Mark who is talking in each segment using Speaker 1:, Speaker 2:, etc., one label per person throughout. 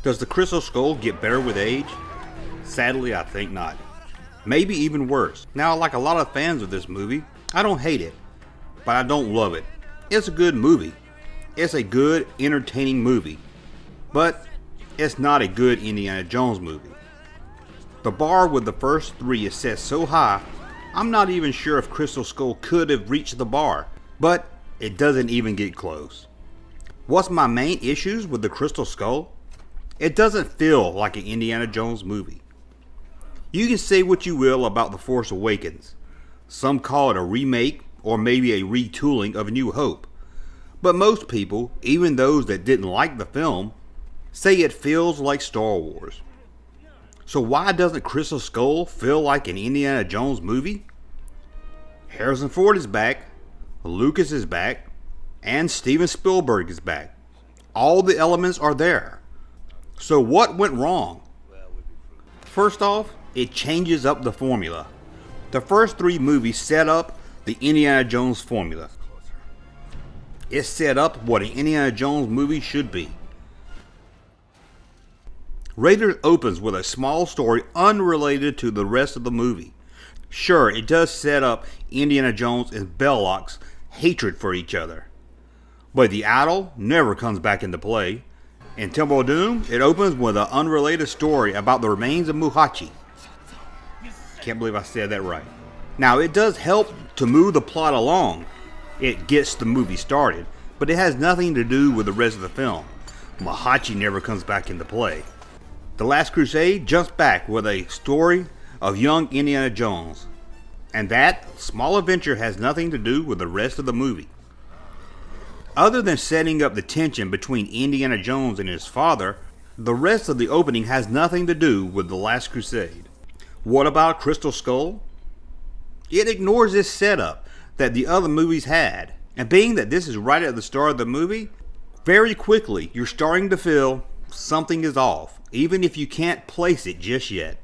Speaker 1: Does the Crystal Skull get better with age? Sadly, I think not. Maybe even worse. Now, like a lot of fans of this movie, I don't hate it, but I don't love it. It's a good movie. It's a good, entertaining movie. But it's not a good Indiana Jones movie. The bar with the first three is set so high, I'm not even sure if Crystal Skull could have reached the bar, but it doesn't even get close. What's my main issues with the Crystal Skull? It doesn't feel like an Indiana Jones movie. You can say what you will about The Force Awakens. Some call it a remake or maybe a retooling of A New Hope. But most people, even those that didn't like the film, say it feels like Star Wars. So why doesn't Crystal Skull feel like an Indiana Jones movie? Harrison Ford is back, Lucas is back, and Steven Spielberg is back. All the elements are there. So what went wrong? First off, it changes up the formula. The first three movies set up the Indiana Jones formula. It set up what an Indiana Jones movie should be. Raiders opens with a small story unrelated to the rest of the movie. Sure, it does set up Indiana Jones and Belloc's hatred for each other. But the idol never comes back into play. In Temple of Doom, it opens with an unrelated story about the remains of Muhachi. Can't believe I said that right. Now, it does help to move the plot along. It gets the movie started, but it has nothing to do with the rest of the film. Muhachi never comes back into play. The Last Crusade jumps back with a story of young Indiana Jones, and that small adventure has nothing to do with the rest of the movie. Other than setting up the tension between Indiana Jones and his father, the rest of the opening has nothing to do with The Last Crusade. What about Crystal Skull? It ignores this setup that the other movies had, and being that this is right at the start of the movie, very quickly you're starting to feel something is off, even if you can't place it just yet.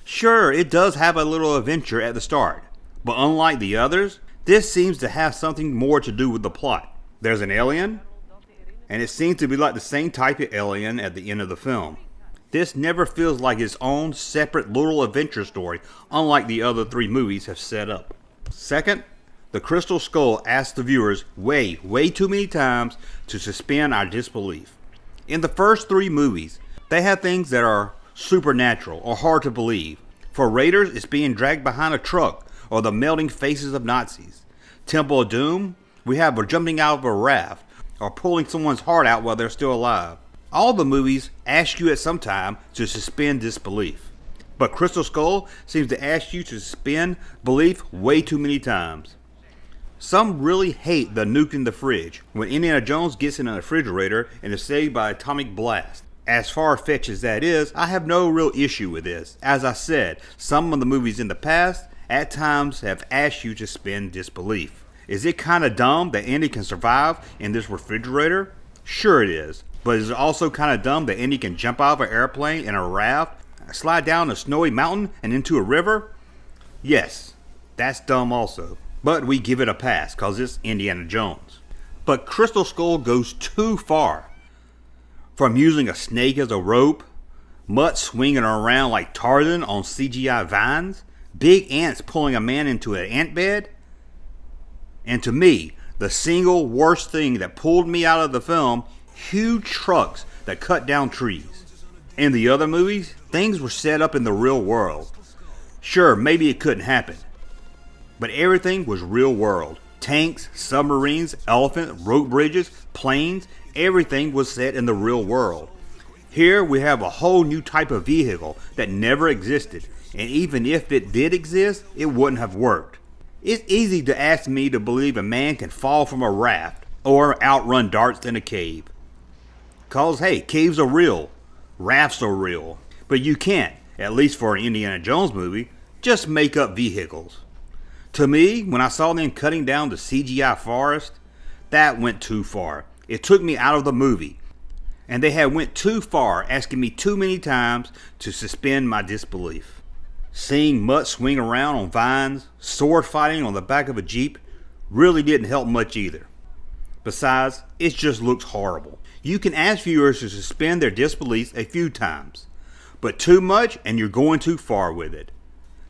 Speaker 1: Sure, it does have a little adventure at the start, but unlike the others, this seems to have something more to do with the plot. There's an alien, and it seems to be like the same type of alien at the end of the film. This never feels like its own separate little adventure story, unlike the other three movies have set up. Second, the Crystal Skull asks the viewers way too many times to suspend our disbelief. In the first three movies, they have things that are supernatural or hard to believe. For Raiders, it's being dragged behind a truck or the melting faces of Nazis. Temple of Doom, we have jumping out of a raft or pulling someone's heart out while they're still alive. All the movies ask you at some time to suspend disbelief. But Crystal Skull seems to ask you to suspend belief way too many times. Some really hate the nuke in the fridge when Indiana Jones gets in a refrigerator and is saved by atomic blast. As far-fetched as that is, I have no real issue with this. As I said, some of the movies in the past at times have asked you to suspend disbelief. Is it kind of dumb that Indy can survive in this refrigerator? Sure it is. But is it also kind of dumb that Indy can jump out of an airplane in a raft, slide down a snowy mountain and into a river? Yes, that's dumb also. But we give it a pass because it's Indiana Jones. But Crystal Skull goes too far. From using a snake as a rope, Mutt swinging around like Tarzan on CGI vines, big ants pulling a man into an ant bed. And to me, the single worst thing that pulled me out of the film, huge trucks that cut down trees. In the other movies, things were set up in the real world. Sure, maybe it couldn't happen, but everything was real world. Tanks, submarines, elephants, rope bridges, planes, everything was set in the real world. Here we have a whole new type of vehicle that never existed, and even if it did exist, it wouldn't have worked. It's easy to ask me to believe a man can fall from a raft or outrun darts in a cave. Cause hey, caves are real, rafts are real, but you can't, at least for an Indiana Jones movie, just make up vehicles. To me, when I saw them cutting down the CGI forest, that went too far. It took me out of the movie, and they had went too far, asking me too many times to suspend my disbelief. Seeing Mutt swing around on vines, sword fighting on the back of a Jeep, really didn't help much either. Besides, it just looks horrible. You can ask viewers to suspend their disbelief a few times, but too much and you're going too far with it.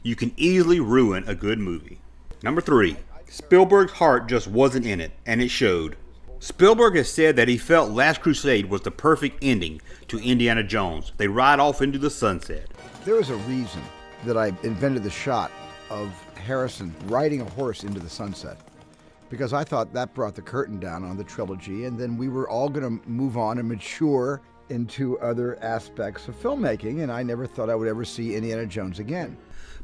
Speaker 1: You can easily ruin a good movie. Number 3. Spielberg's heart just wasn't in it, and it showed. Spielberg has said that he felt Last Crusade was the perfect ending to Indiana Jones. They ride off into the sunset.
Speaker 2: There was a reason that I invented the shot of Harrison riding a horse into the sunset, because I thought that brought the curtain down on the trilogy, and then we were all going to move on and mature into other aspects of filmmaking, and I never thought I would ever see Indiana Jones again.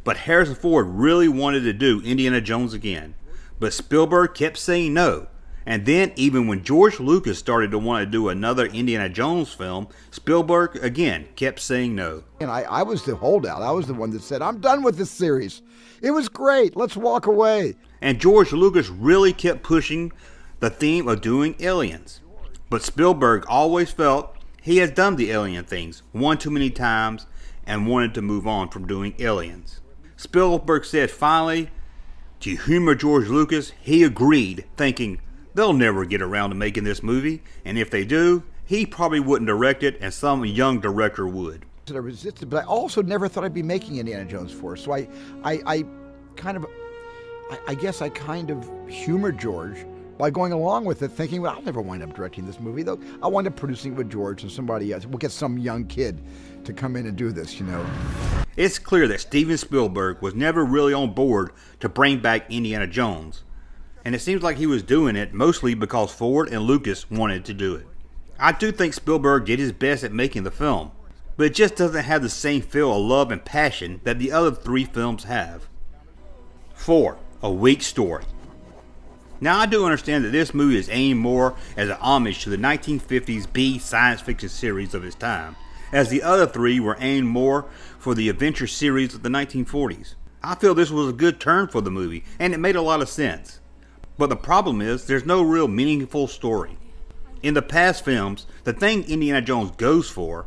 Speaker 1: But Harrison Ford really wanted to do Indiana Jones again, but Spielberg kept saying no. And then even when George Lucas started to want to do another Indiana Jones film, Spielberg again kept saying no.
Speaker 2: And I was the holdout. I was the one that said, I'm done with this series. It was great. Let's walk away.
Speaker 1: And George Lucas really kept pushing the theme of doing aliens. But Spielberg always felt he has done the alien things one too many times and wanted to move on from doing aliens. Spielberg said finally, to humor George Lucas, he agreed, thinking, they'll never get around to making this movie, and if they do, he probably wouldn't direct it, and some young director would.
Speaker 2: I resisted, but I also never thought I'd be making Indiana Jones 4. So I guess I kind of humored George by going along with it, thinking, well, I'll never wind up directing this movie, though. I'll wind up producing it with George and somebody else. We'll get some young kid to come in and do this, you know.
Speaker 1: It's clear that Steven Spielberg was never really on board to bring back Indiana Jones. And it seems like he was doing it mostly because Ford and Lucas wanted to do it. I do think Spielberg did his best at making the film, but it just doesn't have the same feel of love and passion that the other 3 films have. 4. A weak story. Now I do understand that this movie is aimed more as an homage to the 1950s B science fiction series of its time, as the other 3 were aimed more for the adventure series of the 1940s. I feel this was a good turn for the movie, and it made a lot of sense. But the problem is, there's no real meaningful story. In the past films, the thing Indiana Jones goes for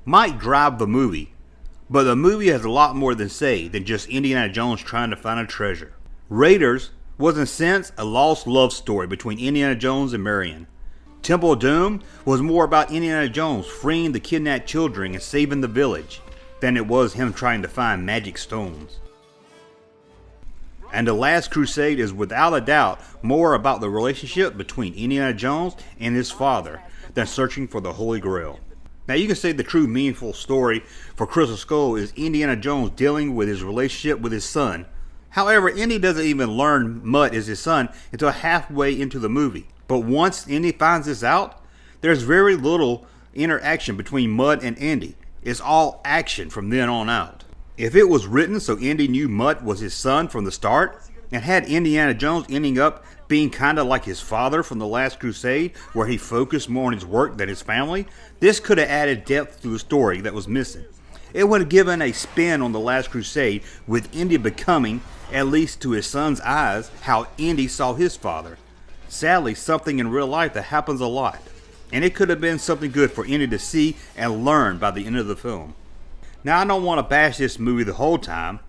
Speaker 1: might drive the movie, but the movie has a lot more to say than just Indiana Jones trying to find a treasure. Raiders was in a sense a lost love story between Indiana Jones and Marion. Temple of Doom was more about Indiana Jones freeing the kidnapped children and saving the village than it was him trying to find magic stones. And The Last Crusade is without a doubt more about the relationship between Indiana Jones and his father than searching for the Holy Grail. Now you can say the true meaningful story for Crystal Skull is Indiana Jones dealing with his relationship with his son. However, Indy doesn't even learn Mutt is his son until halfway into the movie. But once Indy finds this out, there's very little interaction between Mutt and Indy. It's all action from then on out. If it was written so Indy knew Mutt was his son from the start, and had Indiana Jones ending up being kind of like his father from The Last Crusade, where he focused more on his work than his family, this could have added depth to the story that was missing. It would have given a spin on The Last Crusade, with Indy becoming, at least to his son's eyes, how Indy saw his father. Sadly, something in real life that happens a lot, and it could have been something good for Indy to see and learn by the end of the film. Now, I don't want to bash this movie the whole time.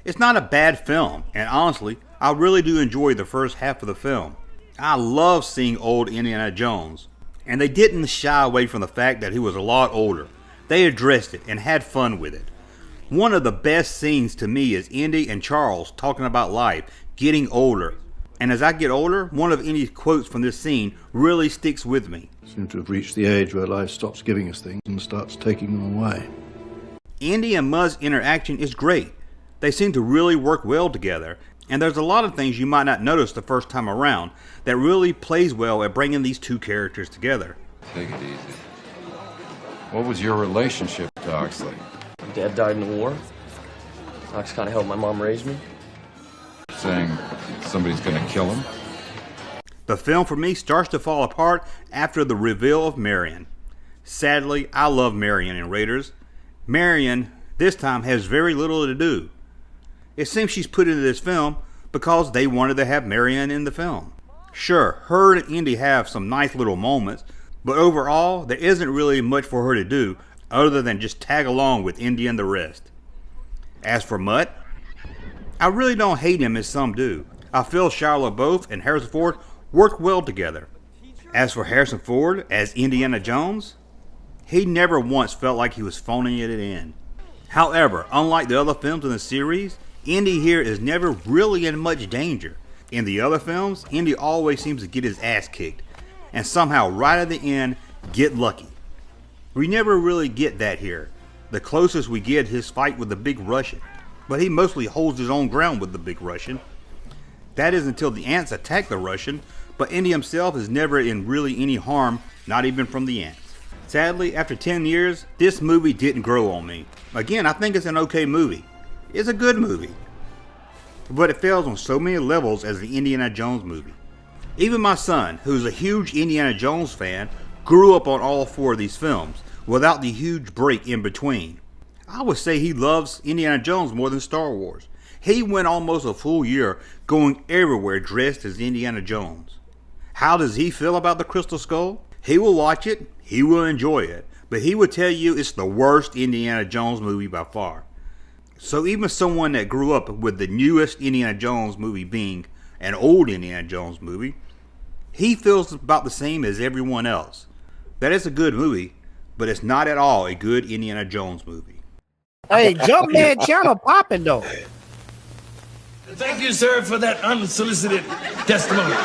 Speaker 1: It's not a bad film, and honestly, I really do enjoy the first half of the film. I love seeing old Indiana Jones, and they didn't shy away from the fact that he was a lot older. They addressed it and had fun with it. One of the best scenes to me is Indy and Charles talking about life, getting older. And as I get older, one of Indy's quotes from this scene really sticks with me.
Speaker 3: Seem to have reached the age where life stops giving us things and starts taking them away.
Speaker 1: Indy and Mutt's interaction is great. They seem to really work well together, and there's a lot of things you might not notice the first time around that really plays well at bringing these two characters together.
Speaker 4: Take it easy. What was your relationship to Oxley?
Speaker 5: Dad died in the war. Ox kind of helped my mom raise me.
Speaker 4: Saying somebody's gonna kill him?
Speaker 1: The film for me starts to fall apart after the reveal of Marion. Sadly, I love Marion in Raiders. Marion, this time, has very little to do. It seems she's put into this film because they wanted to have Marion in the film. Sure, her and Indy have some nice little moments, but overall, there isn't really much for her to do other than just tag along with Indy and the rest. As for Mutt, I really don't hate him as some do. I feel Shia LaBeouf and Harrison Ford work well together. As for Harrison Ford as Indiana Jones, he never once felt like he was phoning it in. However, unlike the other films in the series, Indy here is never really in much danger. In the other films, Indy always seems to get his ass kicked, and somehow right at the end, get lucky. We never really get that here. The closest we get is his fight with the big Russian, but he mostly holds his own ground with the big Russian. That is until the ants attack the Russian, but Indy himself is never in really any harm, not even from the ants. Sadly, after 10 years, this movie didn't grow on me. Again, I think it's an okay movie. It's a good movie. But it fails on so many levels as the Indiana Jones movie. Even my son, who's a huge Indiana Jones fan, grew up on all 4 of these films, without the huge break in between. I would say he loves Indiana Jones more than Star Wars. He went almost a full year going everywhere dressed as Indiana Jones. How does he feel about the Crystal Skull? He will watch it, he will enjoy it, but he would tell you it's the worst Indiana Jones movie by far. So even someone that grew up with the newest Indiana Jones movie being an old Indiana Jones movie, he feels about the same as everyone else. That is a good movie, but it's not at all a good Indiana Jones movie.
Speaker 6: Hey, Jumpman channel popping though.
Speaker 7: Thank you, sir, for that unsolicited testimony.